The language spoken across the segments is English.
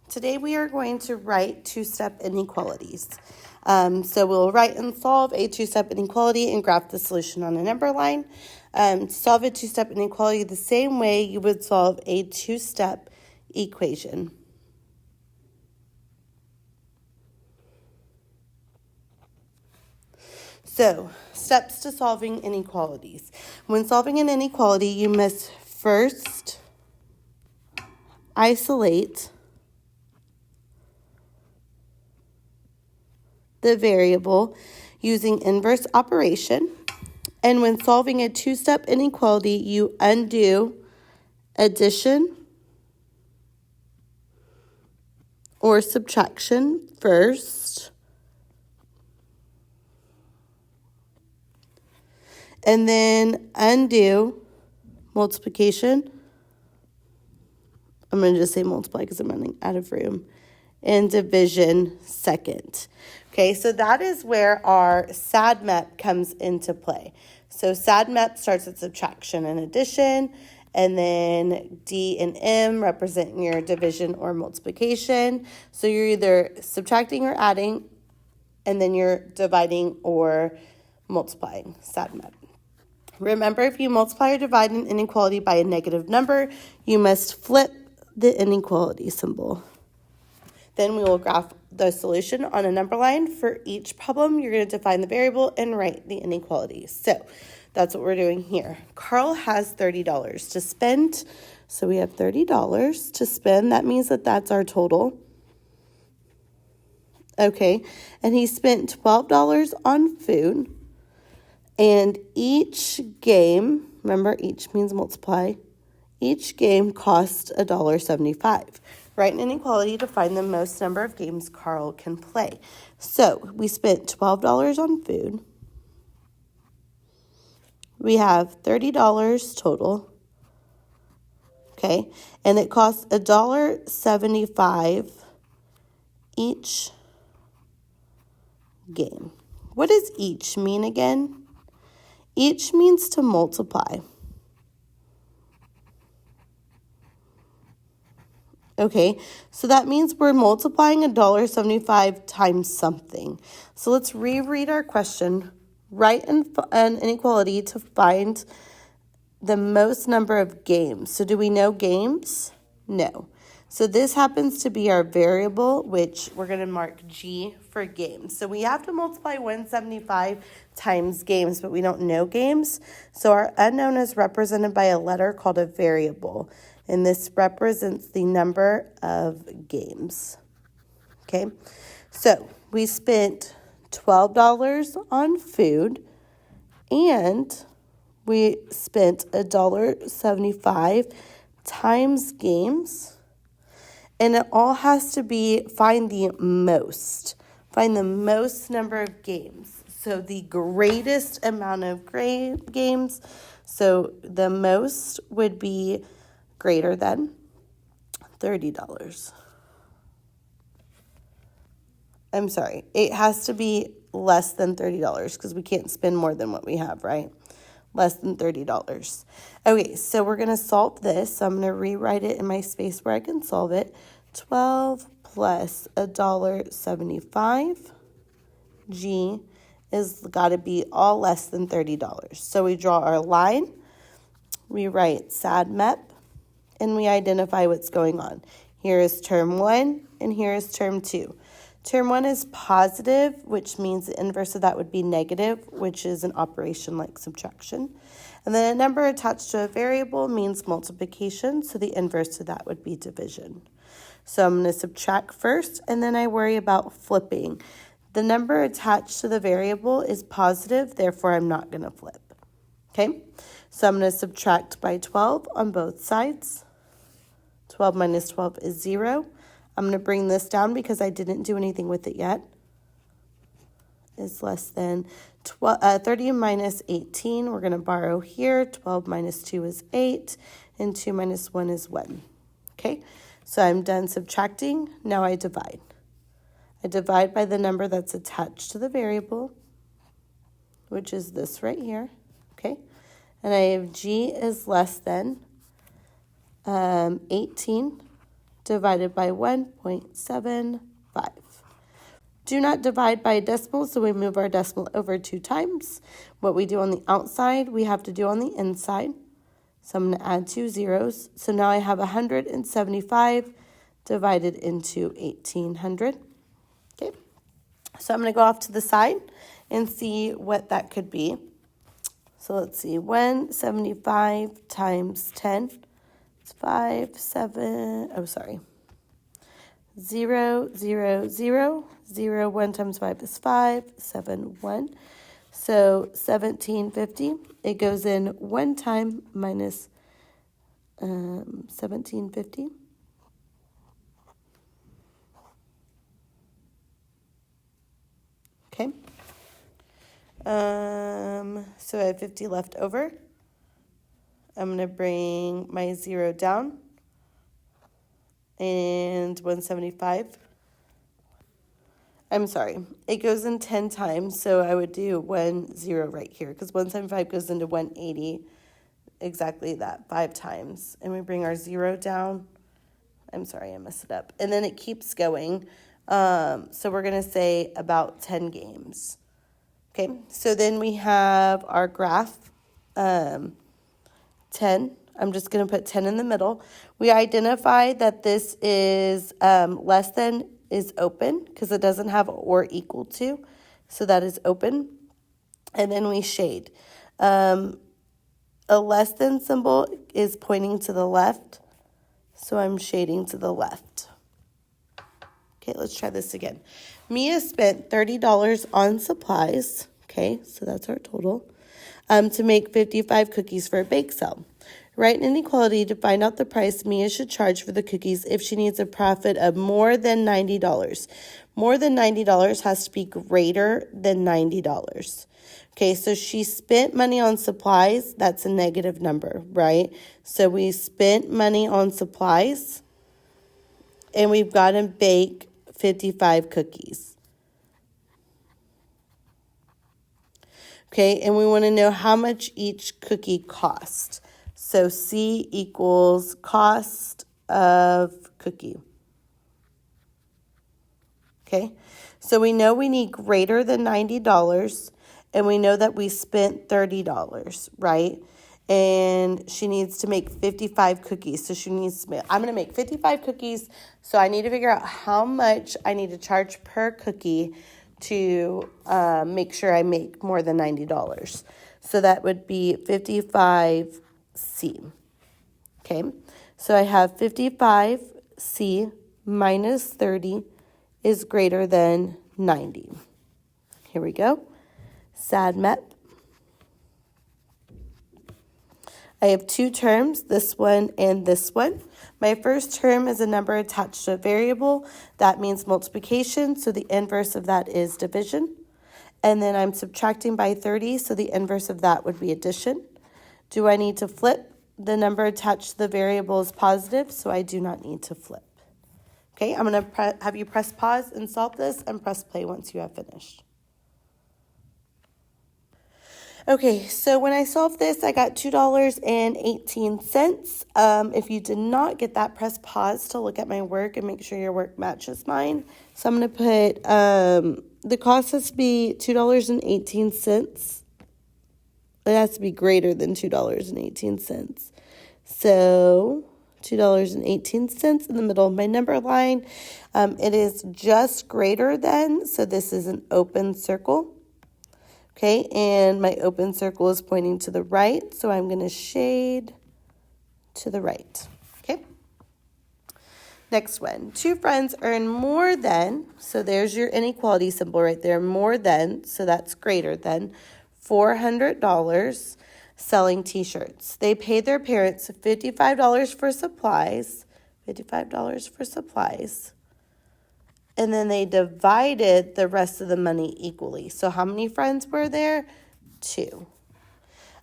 Today we are going to write two-step inequalities. So we'll write and solve a two-step inequality and graph the solution on a number line. To solve a two-step inequality the same way you would solve a two-step equation. So, steps to solving inequalities. When solving an inequality, you must first isolate the variable using inverse operation. And when solving a two-step inequality, you undo addition or subtraction first. And then undo multiplication. I'm going to just say multiply because I'm running out of room. And division second. Okay, so that is where our SADMEP comes into play. So SADMEP starts at subtraction and addition, and then D and M represent your division or multiplication. So you're either subtracting or adding, and then you're dividing or multiplying, SADMEP. Remember, if you multiply or divide an inequality by a negative number, you must flip the inequality symbol. Then we will graph the solution on a number line. For each problem, you're going to define the variable and write the inequality. So that's what we're doing here. Carl has $30 to spend. So we have $30 to spend. That means that that's our total. Okay, and he spent $12 on food. And each game, remember each means multiply, each game costs $1.75. Write an inequality to find the most number of games Carl can play. So we spent $12 on food. We have $30 total. Okay, and it costs $1.75 each game. What does each mean again? Each means to multiply. Okay, so that means we're multiplying $1.75 times something. So let's reread our question. Write an inequality to find the most number of games. So do we know games? No. So this happens to be our variable, which we're going to mark G for games. So we have to multiply 175 times games, but we don't know games. So our unknown is represented by a letter called a variable. And this represents the number of games. Okay, so we spent $12 on food and we spent $1.75 times games. And it all has to be find the most number of games. So the greatest amount of games. So the most would be greater than $30. I'm sorry, it has to be less than $30 because we can't spend more than what we have, right? Less than $30. Okay, so we're going to solve this. So I'm going to rewrite it in my space where I can solve it. 12 plus $1.75. G is got to be all less than $30. So we draw our line. We write SADMEP. And we identify what's going on. Here is term 1, and here is term 2. Term 1 is positive, which means the inverse of that would be negative, which is an operation like subtraction. And then a number attached to a variable means multiplication, so the inverse of that would be division. So I'm going to subtract first, and then I worry about flipping. The number attached to the variable is positive, therefore I'm not going to flip. Okay, so I'm going to subtract by 12 on both sides. 12 minus 12 is 0. I'm going to bring this down because I didn't do anything with it yet. Is less than 30 minus 18. We're going to borrow here. 12 minus 2 is 8. And 2 minus 1 is 1. Okay, so I'm done subtracting. Now I divide. I divide by the number that's attached to the variable, which is this right here. Okay, and I have G is less than 18 divided by 1.75. Do not divide by a decimal, so we move our decimal over 2 times. What we do on the outside, we have to do on the inside. So I'm going to add 2 zeros. So now I have 175 divided into 1,800. Okay, so I'm going to go off to the side and see what that could be. So let's see, 175 times 10. It's 5, 7, 0, 0, 0, 0, 1 times 5 is 5, 7, 1. So 1750, it goes in 1 time minus 1750. Okay. So I have 50 left over. I'm going to bring my 0 down. And 175. I'm sorry, it goes in 10 times, so I would do 1 0 right here because 175 goes into 180, exactly that, 5 times. And we bring our 0 down. I'm sorry, I messed it up. And then it keeps going. So we're going to say about 10 games. Okay, so then we have our graph, 10. I'm just going to put 10 in the middle. We identify that this is less than is open because it doesn't have or equal to. So that is open. And then we shade. A less than symbol is pointing to the left. So I'm shading to the left. Okay, let's try this again. Mia spent $30 on supplies. Okay, so that's our total. To make 55 cookies for a bake sale. Write an inequality to find out the price Mia should charge for the cookies if she needs a profit of more than $90. More than $90 has to be greater than $90. Okay, so she spent money on supplies. That's a negative number, right? So we spent money on supplies, and we've got to bake 55 cookies. Okay, and we want to know how much each cookie cost. So C equals cost of cookie. Okay, so we know we need greater than $90, and we know that we spent $30, right? And she needs to make 55 cookies. So she needs to I'm going to make 55 cookies, so I need to figure out how much I need to charge per cookie to make sure I make more than $90. So that would be 55C. Okay, so I have 55C minus 30 is greater than 90. Here we go. SADMEP. I have 2 terms, this one and this one. My first term is a number attached to a variable. That means multiplication, so the inverse of that is division. And then I'm subtracting by 30, so the inverse of that would be addition. Do I need to flip? The number attached to the variable is positive, so I do not need to flip. Okay, I'm going to have you press pause and solve this and press play once you have finished. Okay, so when I solved this, I got $2.18. If you did not get that, press pause to look at my work and make sure your work matches mine. So I'm going to put, the cost has to be $2.18. It has to be greater than $2.18. So $2.18 in the middle of my number line. It is just greater than, so this is an open circle. Okay, and my open circle is pointing to the right, so I'm going to shade to the right. Okay. Next one. 2 friends earn more than, so there's your inequality symbol right there, more than, so that's greater than, $400 selling t-shirts. They paid their parents $55 for supplies, and then they divided the rest of the money equally. So how many friends were there? 2.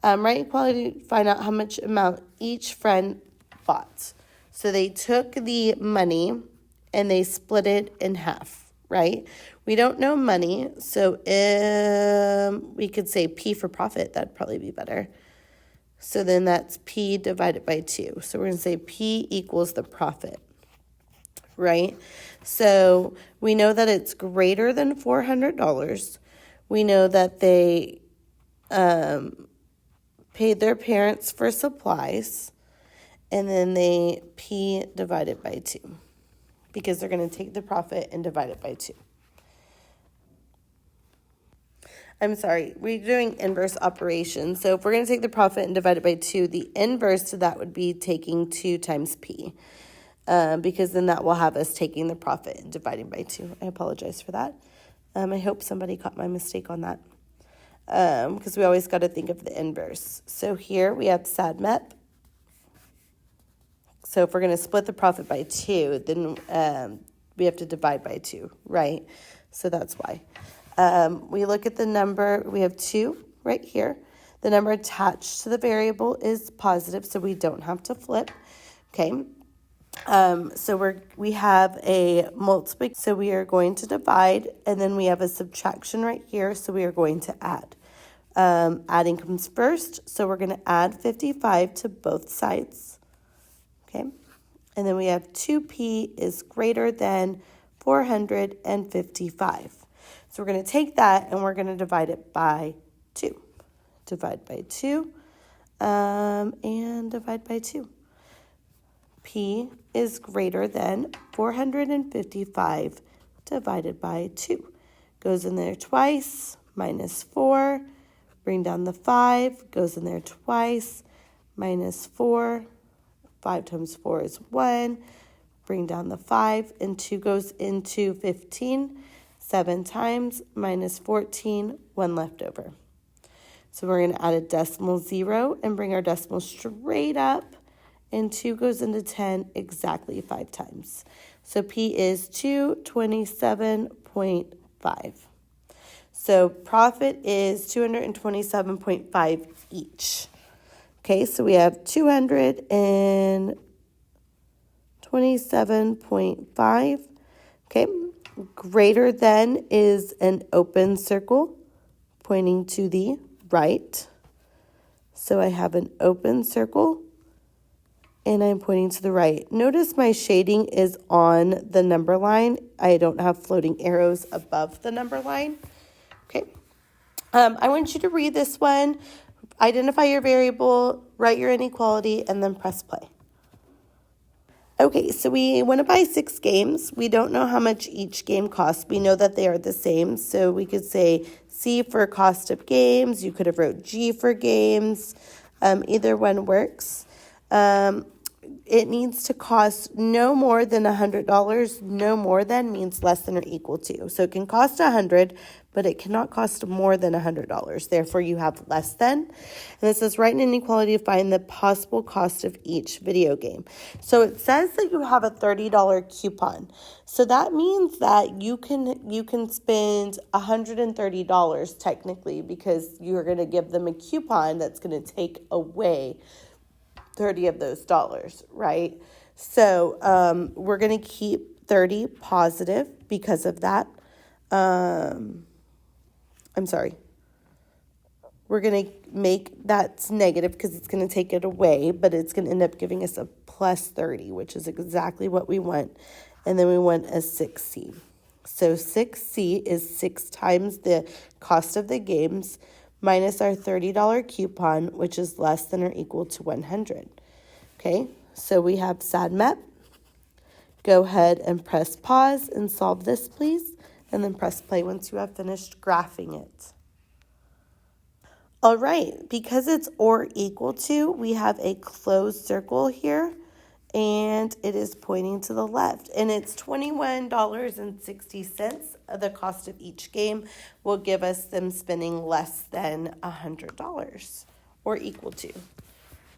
Write equality to find out how much amount each friend bought. So they took the money and they split it in half, right? We don't know money, so we could say P for profit. That'd probably be better. So then that's P divided by 2. So we're going to say P equals the profit. right? So we know that it's greater than $400. We know that they paid their parents for supplies, and then they P divided by 2 because they're going to take the profit and divide it by 2. I'm sorry, we're doing inverse operations. So if we're going to take the profit and divide it by 2, the inverse to that would be taking 2 times P, because then that will have us taking the profit and dividing by 2. I apologize for that. I hope somebody caught my mistake on that, because we always got to think of the inverse. So here we have SADMEP. So if we're going to split the profit by 2, then we have to divide by 2, right? So that's why. We look at the number, we have 2 right here. The number attached to the variable is positive, so we don't have to flip, okay? So we have a multiplication, so we are going to divide, and then we have a subtraction right here, so we are going to add. Adding comes first, so we're going to add 55 to both sides, okay? And then we have 2P is greater than 455. So we're going to take that and we're going to divide it by 2. Divide by 2 and divide by 2. P is greater than 455 divided by 2. Goes in there twice, minus 4. Bring down the 5, goes in there twice, minus 4. 5 times 4 is 1. Bring down the 5, and 2 goes into 15. 7 times, minus 14, 1 left over. So we're going to add a decimal 0 and bring our decimal straight up, and 2 goes into 10 exactly 5 times. So P is 227.5. So profit is 227.5 each. Okay, so we have 227.5. Okay, greater than is an open circle pointing to the right. So I have an open circle and I'm pointing to the right. Notice my shading is on the number line. I don't have floating arrows above the number line. Okay. I want you to read this one, identify your variable, write your inequality, and then press play. Okay, so we want to buy 6 games. We don't know how much each game costs. We know that they are the same. So we could say C for cost of games. You could have wrote G for games. Either one works. It needs to cost no more than $100. No more than means less than or equal to. So it can cost $100, but it cannot cost more than $100. Therefore, you have less than. And it says write an inequality to find the possible cost of each video game. So it says that you have a $30 coupon. So that means that you can spend $130 technically, because you're going to give them a coupon that's going to take away 30 of those dollars, right? So we're going to keep 30 positive because of that. We're going to make that negative because it's going to take it away, but it's going to end up giving us a plus 30, which is exactly what we want. And then we want a 6C. So 6C is 6 times the cost of the games minus our $30 coupon, which is less than or equal to 100. Okay, so we have SADMEP. Go ahead and press pause and solve this, please, and then press play once you have finished graphing it. All right, because it's or equal to, we have a closed circle here, and it is pointing to the left, and it's $21.60. The cost of each game will give us them spending less than $100 or equal to.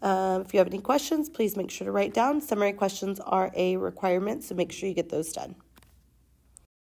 If you have any questions, please make sure to write down. Summary questions are a requirement, so make sure you get those done.